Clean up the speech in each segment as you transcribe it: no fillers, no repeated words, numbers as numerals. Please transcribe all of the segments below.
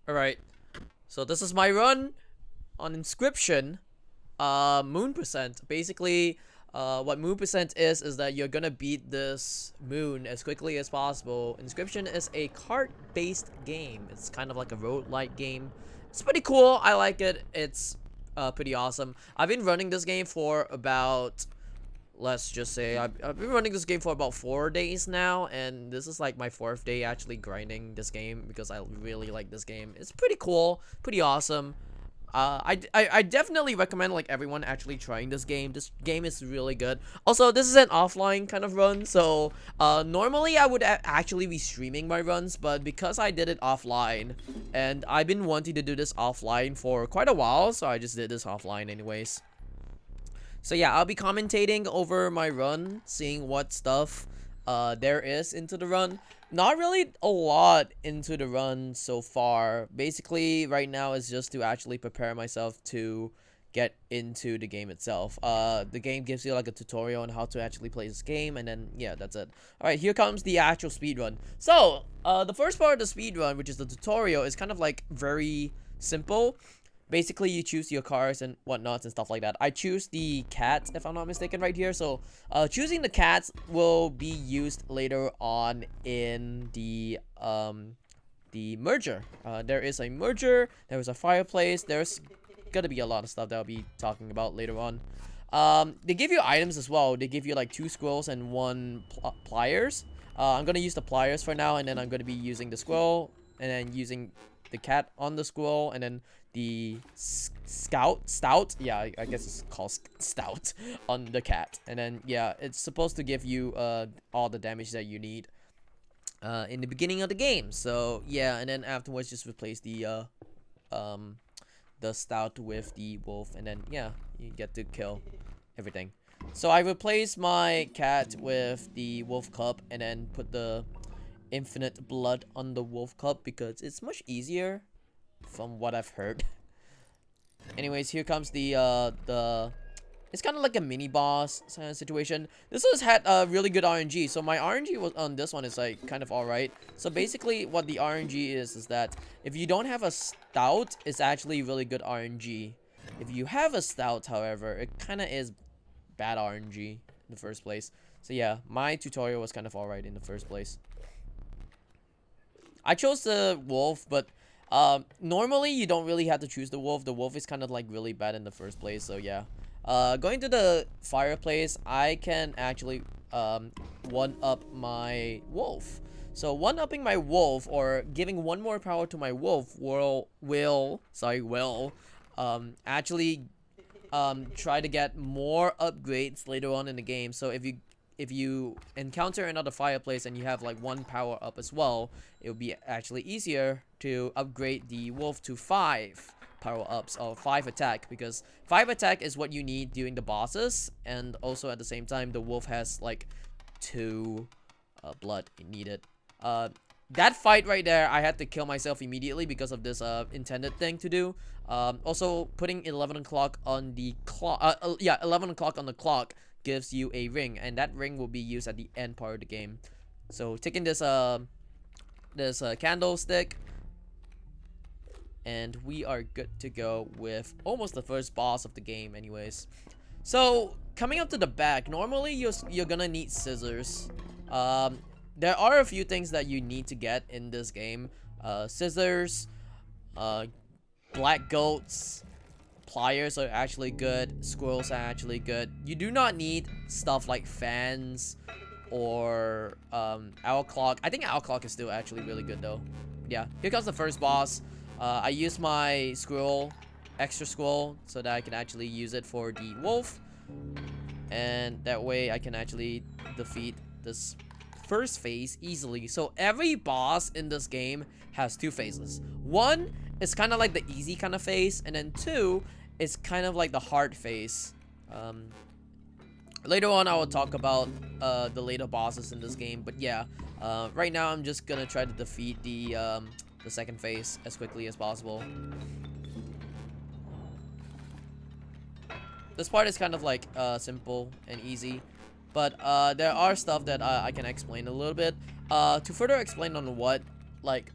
Alright, so this is my run on Inscryption. Moon percent. Basically, what moon percent is that you're gonna beat this moon as quickly as possible. Inscryption is a card-based game. It's kind of like a roguelike game. It's pretty cool. I like it. It's pretty awesome. I've been running this game for about, let's just say, I've been running this game for about 4 days now, and this is like my 4th day actually grinding this game because I really like this game. It's pretty cool, pretty awesome. I definitely recommend like everyone actually trying this game. This game is really good. Also, this is an offline kind of run, so normally I would actually be streaming my runs, but because I did it offline, and I've been wanting to do this offline for quite a while, so I just did this offline anyways. So yeah, I'll be commentating over my run, seeing what stuff there is into the run. Not really a lot into the run so far. Basically, right now is just to actually prepare myself to get into the game itself. The game gives you like a tutorial on how to actually play this game, and then yeah, that's it. Alright, here comes the actual speedrun. So, the first part of the speedrun, which is the tutorial, is kind of like very simple. Basically, you choose your cars and whatnots and stuff like that. I choose the cat, if I'm not mistaken, right here. So, choosing the cats will be used later on in the merger. There is a merger. There is a fireplace. There's gonna be a lot of stuff that I'll be talking about later on. They give you items as well. They give you like 2 squirrels and 1 pliers. I'm gonna use the pliers for now, and then I'm gonna be using the squirrel, and then using the cat on the squirrel, and then the stout, yeah, I guess it's called stout on the cat. And then yeah, it's supposed to give you all the damage that you need in the beginning of the game. So yeah, and then afterwards just replace the stout with the wolf, and then yeah, you get to kill everything. So I replaced my cat with the wolf cub, and then put the infinite blood on the wolf cub because it's much easier from what I've heard. Anyways, here comes the it's kind of like a mini boss situation. This has had really good RNG, so my RNG was on this one is like kind of alright. So basically what the RNG is that if you don't have a stout, it's actually really good RNG. If you have a stout, however, it kind of is bad RNG in the first place. So yeah, my tutorial was kind of alright in the first place. I chose the wolf, but normally you don't really have to choose the wolf. The wolf is kind of like really bad in the first place, so yeah. Going to the fireplace, I can actually one-up my wolf. So one-upping my wolf, or giving 1 more power to my wolf, will actually try to get more upgrades later on in the game. So if you encounter another fireplace and you have like 1 power up as well, it will be actually easier to upgrade the wolf to 5 power ups, or 5 attack, because 5 attack is what you need during the bosses, and also at the same time the wolf has like 2 blood needed. That fight right there, I had to kill myself immediately because of this intended thing to do. Also putting 11 o'clock on the clock, 11 o'clock on the clock gives you a ring, and that ring will be used at the end part of the game. So taking this candlestick, and we are good to go with almost the first boss of the game anyways. So coming up to the back, normally you're gonna need scissors. There are a few things that you need to get in this game. Scissors, black goats, pliers are actually good, squirrels are actually good. You do not need stuff like fans or owl clock. I think owl clock is still actually really good though. Yeah, here comes the first boss. I use my extra squirrel, so that I can actually use it for the wolf, and that way I can actually defeat this first phase easily. So every boss in this game has 2 phases. 1 is kind of like the easy kind of phase, and then 2 is kind of like the hard phase. Later on I will talk about the later bosses in this game, but yeah, right now I'm just gonna try to defeat the second phase as quickly as possible. This part is kind of like simple and easy, but there are stuff that I can explain a little bit. To further explain on what like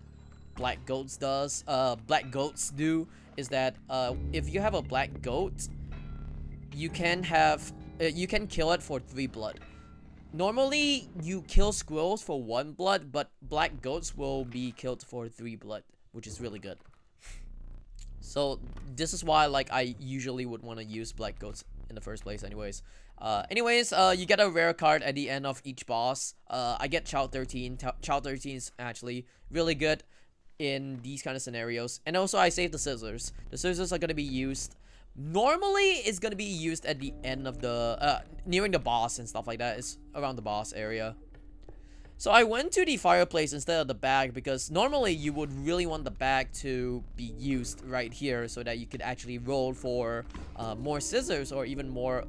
black goats do is that if you have a black goat, you can kill it for 3 blood. Normally you kill squirrels for 1 blood, but black goats will be killed for 3 blood, which is really good. So this is why like I usually would want to use black goats in the first place anyways. You get a rare card at the end of each boss. I get Child 13. Child 13 is actually really good in these kind of scenarios. And also I saved the scissors. The scissors are going to be used. Normally it's going to be used at the end of the, nearing the boss and stuff like that. It's around the boss area. So I went to the fireplace instead of the bag because normally you would really want the bag to be used right here so that you could actually roll for more scissors or even more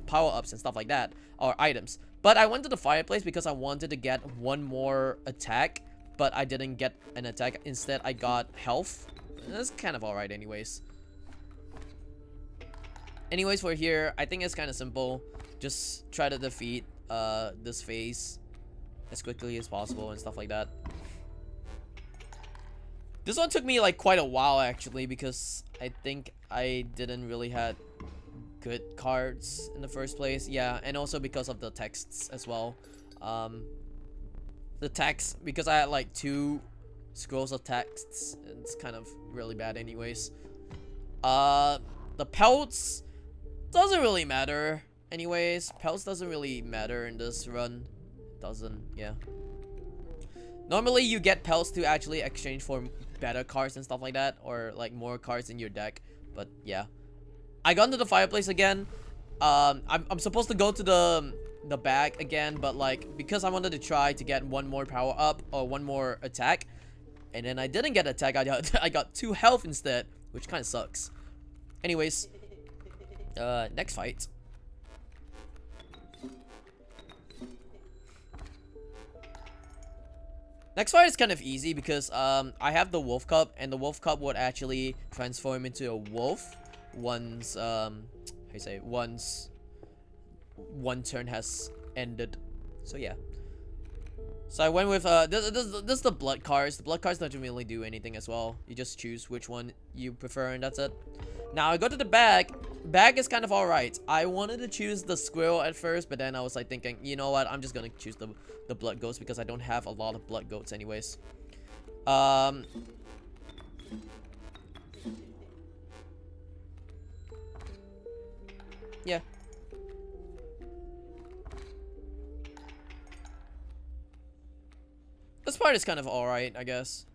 power-ups and stuff like that, or items. But I went to the fireplace because I wanted to get 1 more attack, but I didn't get an attack. Instead, I got health. That's kind of alright anyways. Anyways, for here, I think it's kind of simple. Just try to defeat this phase as quickly as possible and stuff like that. This one took me like quite a while actually because I think I didn't really had good cards in the first place. Yeah, and also because of the texts as well. The text, because I had like 2 scrolls of texts, it's kind of really bad anyways. The pelts doesn't really matter anyways. Pelts doesn't really matter in this run. Yeah. Normally you get pelts to actually exchange for better cards and stuff like that, or like more cards in your deck, but yeah. I got into the fireplace again. I'm supposed to go to the bag again, but like because I wanted to try to get 1 more power up or 1 more attack, and then I didn't get attack. I got 2 health instead, which kind of sucks. Anyways, next fight. Next fight is kind of easy because I have the wolf cup, and the wolf cup would actually transform into a wolf once once 1 turn has ended. So yeah. So I went with this is the blood cards. The blood cards don't really do anything as well. You just choose which one you prefer and that's it. Now I go to the bag. Bag is kind of alright. I wanted to choose the squirrel at first, but then I was like thinking, you know what, I'm just gonna choose the blood goats because I don't have a lot of blood goats anyways. Yeah. This part is kind of alright, I guess.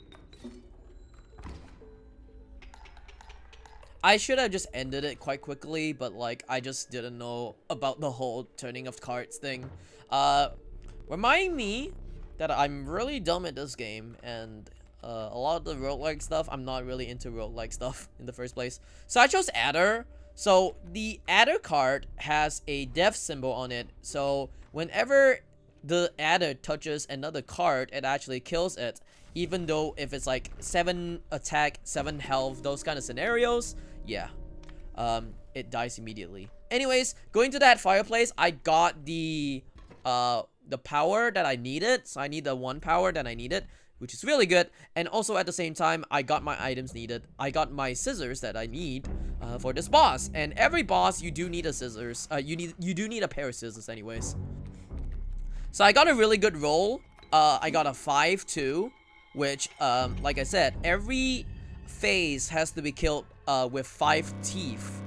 I should have just ended it quite quickly, but like I just didn't know about the whole turning of cards thing. Remind me that I'm really dumb at this game, and a lot of the roguelike stuff, I'm not really into roguelike stuff in the first place. So I chose Adder. So the Adder card has a death symbol on it. So whenever the Adder touches another card, it actually kills it. Even though if it's like 7 attack, 7 health, those kind of scenarios, yeah, it dies immediately. Anyways, going to that fireplace, I got the power that I needed. So I need the 1 power that I needed, which is really good. And also at the same time, I got my items needed. I got my scissors that I need for this boss. And every boss, you do need a scissors. You do need a pair of scissors anyways. So I got a really good roll. I got a 5-2, which, like I said, every phase has to be killed with 5 teeth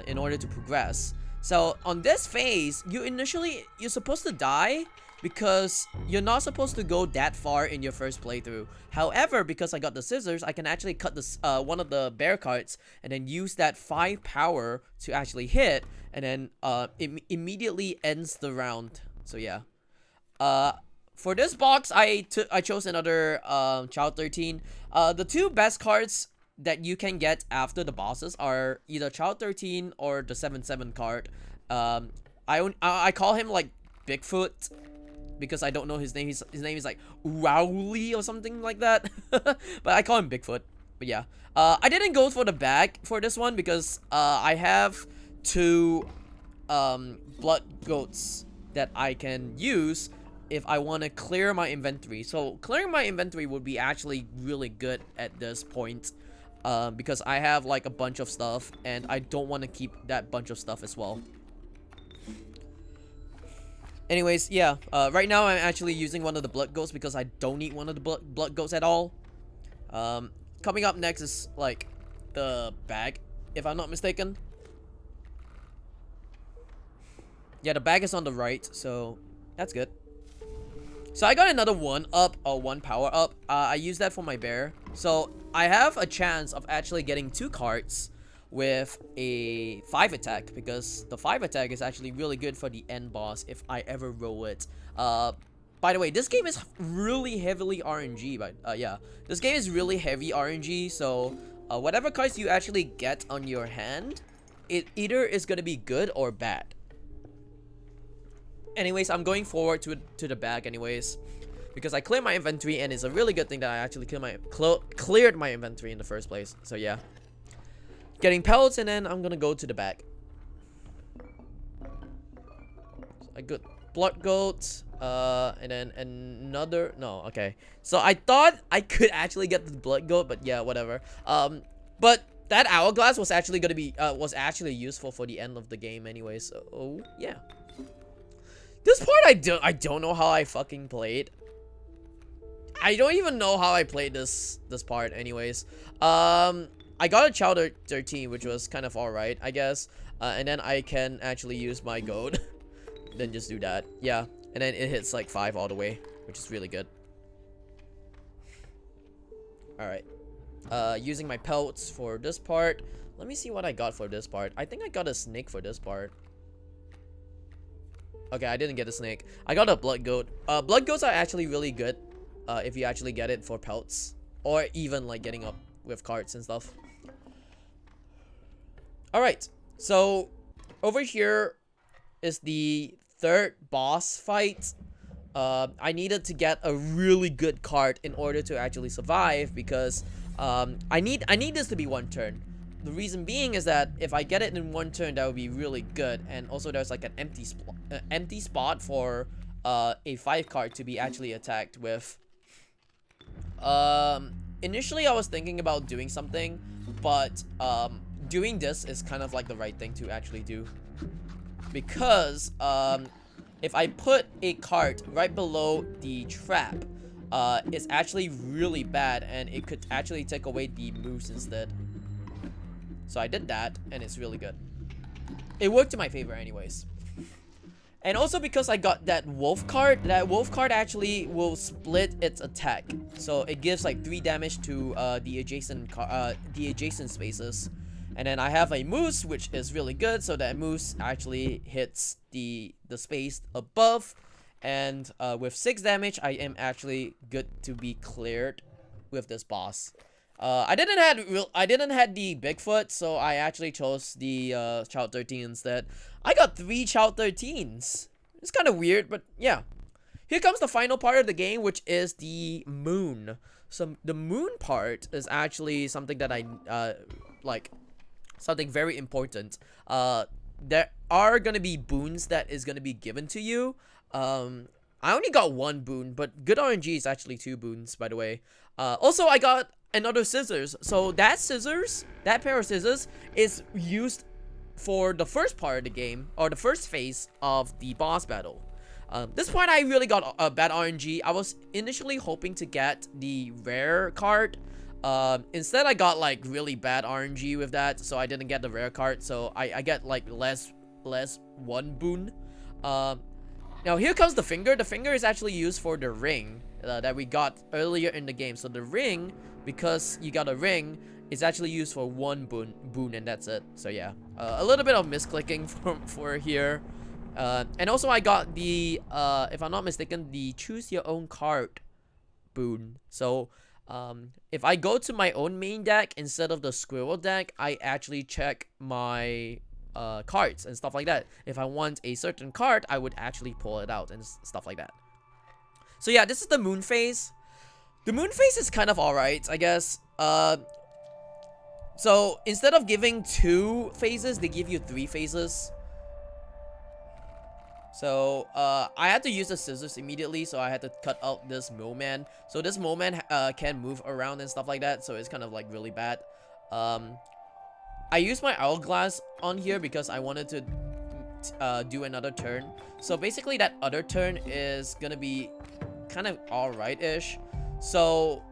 in order to progress. So on this phase, you're supposed to die because you're not supposed to go that far in your first playthrough. However, because I got the scissors, I can actually cut this one of the bear cards and then use that 5 power to actually hit, and then it immediately ends the round. So yeah. For this box, I chose another Child 13. The 2 best cards that you can get after the bosses are either Child 13 or the 7-7 card. I call him like Bigfoot because I don't know his name. His name is like Rowley or something like that. But I call him Bigfoot. But yeah, I didn't go for the bag for this one because I have 2 blood goats that I can use. if I want to clear my inventory. So clearing my inventory would be actually really good at this point, because I have like a bunch of stuff and I don't want to keep that bunch of stuff as well. Anyways, yeah, right now I'm actually using one of the blood goats because I don't need one of the blood goats at all. Coming up next is like the bag, if I'm not mistaken. Yeah, the bag is on the right, so that's good. So I got another 1-up or 1 power-up. I use that for my bear. So I have a chance of actually getting 2 cards with a 5 attack, because the 5 attack is actually really good for the end boss if I ever roll it. By the way, this game is really heavily RNG, but yeah, this game is really heavy RNG, so whatever cards you actually get on your hand, it either is gonna be good or bad. Anyways, I'm going forward to the bag anyways, because I cleared my inventory, and it's a really good thing that I actually cleared my inventory in the first place. So yeah, getting pellets, and then I'm gonna go to the bag. So I got blood goat, and then another, no, okay. So I thought I could actually get the blood goat, but yeah, whatever. But that hourglass was actually gonna be useful for the end of the game anyway. So yeah. This part I don't know how I fucking played. I don't even know how I played this part anyways. I got a Chowder 13, which was kind of alright, I guess. And then I can actually use my gold. Then just do that. Yeah. And then it hits like 5 all the way, which is really good. Alright. Using my pelts for this part. Let me see what I got for this part. I think I got a snake for this part. Okay, I didn't get a snake. I got a blood goat. Blood goats are actually really good if you actually get it for pelts, or even like getting up with carts and stuff. Alright, so over here is the 3rd boss fight. I needed to get a really good cart in order to actually survive, because I need this to be 1 turn. The reason being is that if I get it in 1 turn, that would be really good. And also there's like an empty spot for a 5 card to be actually attacked with. Initially I was thinking about doing something, but doing this is kind of like the right thing to actually do, because if I put a cart right below the trap, it's actually really bad, and it could actually take away the moves instead. So I did that, and it's really good. It worked in my favor anyways. And also because I got that wolf card actually will split its attack. So it gives like 3 damage to the adjacent spaces. And then I have a moose, which is really good, so that moose actually hits the space above. And with 6 damage, I am actually good to be cleared with this boss. I didn't had the Bigfoot, so I actually chose the Child 13 instead. I got 3 Child 13s. It's kind of weird, but yeah. Here comes the final part of the game, which is the moon. So the moon part is actually something that I like, something very important. There are gonna be boons that is gonna be given to you. I only got 1 boon, but good RNG is actually 2 boons, by the way. Also, I got another scissors. So that pair of scissors is used for the first part of the game, or the first phase of the boss battle. This point I really got a bad RNG. I was initially hoping to get the rare card. Instead I got like really bad RNG with that, so I didn't get the rare card. So I get like less 1 boon. Now here comes the finger. The finger is actually used for the ring that we got earlier in the game. So the ring, because you got a ring, is actually used for 1 boon, and that's it. So yeah, a little bit of misclicking for here. And also I got the, if I'm not mistaken, the choose your own card boon. So if I go to my own main deck instead of the squirrel deck, I actually check my cards and stuff like that. If I want a certain card, I would actually pull it out and stuff like that. So yeah, this is the moon phase. The moon phase is kind of alright, I guess. So instead of giving 2 phases, they give you 3 phases. So I had to use the scissors immediately, so I had to cut out this Moman. So this Moman can move around and stuff like that, so it's kind of like really bad. I used my hourglass on here because I wanted to do another turn. So basically that other turn is gonna be kind of alright-ish. So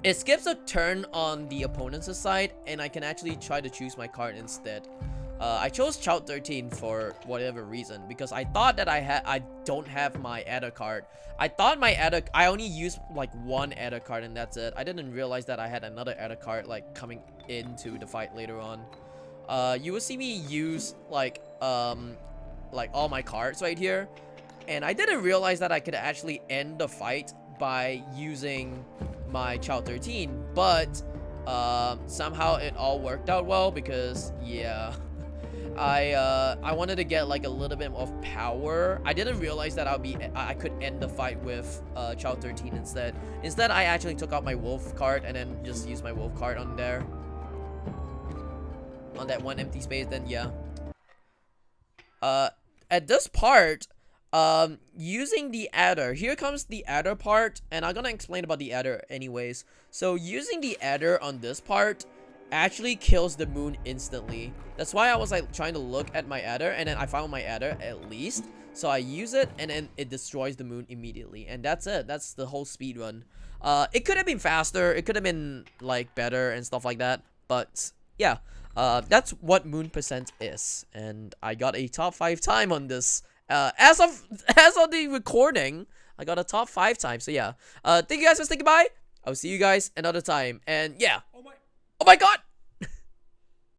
it skips a turn on the opponent's side, and I can actually try to choose my card instead. I chose Child 13 for whatever reason, because I thought that I don't have my adder card. I thought I only used like one adder card and that's it. I didn't realize that I had another adder card like coming into the fight later on. You will see me use like all my cards right here, and I didn't realize that I could actually end the fight by using my Child 13, but somehow it all worked out well because yeah. I wanted to get like a little bit of power. I didn't realize that I could end the fight with Child 13 instead. Instead, I actually took out my wolf card and then just used my wolf card on there. On that one empty space, then yeah. At this part, using the adder, here comes the adder part, and I'm gonna explain about the adder anyways. So using the adder on this part actually kills the moon instantly. That's why I was like trying to look at my adder, and then I found my adder at least. So I use it, and then it destroys the moon immediately, and that's it. That's the whole speed run. It could have been faster, it could have been like better and stuff like that, but yeah, that's what moon percent is, and I got a top 5 time on this. As of the recording, I got a top 5 time. So yeah, thank you guys for sticking by. I'll see you guys another time, and yeah. Oh my god!